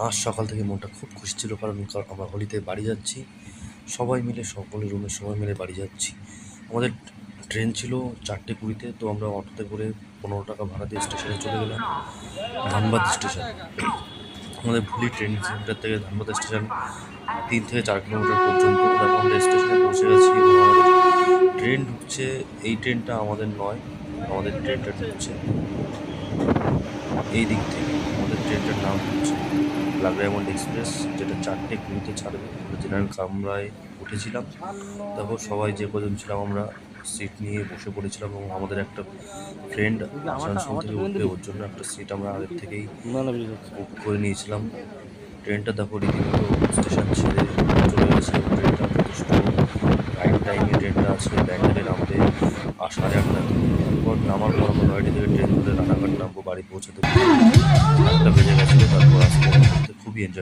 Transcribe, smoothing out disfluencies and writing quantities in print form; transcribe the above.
আজ সকাল থেকে মনটা খুব খুশি ছিল, কারণ আমরা হোলিতে বাড়ি যাচ্ছি। সবাই মিলে, সকলে রুমের সবাই মিলে বাড়ি যাচ্ছি। আমাদের ট্রেন ছিল 4:20-তে, তো আমরা অটোতে করে 15 টাকা ভাড়া দিয়ে স্টেশনে চলে গেলাম, ধানবাদ স্টেশন। আমাদের ভুলি ট্রেন সেন্টার থেকে ধানবাদ স্টেশন 3 থেকে 4 কিলোমিটার পর্যন্ত। তারপর আমরা স্টেশনে পৌঁছে গেছি এবং আমাদের ট্রেন ঢুকছে। এই ট্রেনটা আমাদের নয়, আমাদের ট্রেনটা ঢুকছে এই দিক থেকে। আমাদের ট্রেনটার নাম হচ্ছে ব্ল্যাক ডায়মন্ড এক্সপ্রেস, যেটা 4:20-তে ছাড়বে। আমরা জেনারেল কামরায় উঠেছিলাম। তারপর সবাই যে কজন ছিলাম আমরা সিট নিয়ে বসে পড়েছিলাম, এবং আমাদের একটা ফ্রেন্ড আসানসোল থেকে উঠবে, ওর জন্য একটা সিট আমরা আগের থেকেই বুক করে নিয়েছিলাম। ট্রেনটা দেখো রীতিমতো স্টেশন ছেড়ে চলে গেছে। ট্রেনটা যথেষ্ট রাইট টাইমে ট্রেনটা আছে, ব্যান্ডেলে নামবে 8:30। তারপর নামার পর আমরা নয়টা থেকে ট্রেন ধরে রানাঘাট নামবো, বাড়ি পৌঁছাতে 1টা বেজে গেছিলো। তারপর আস্তে আস্তে খুবই এনজয়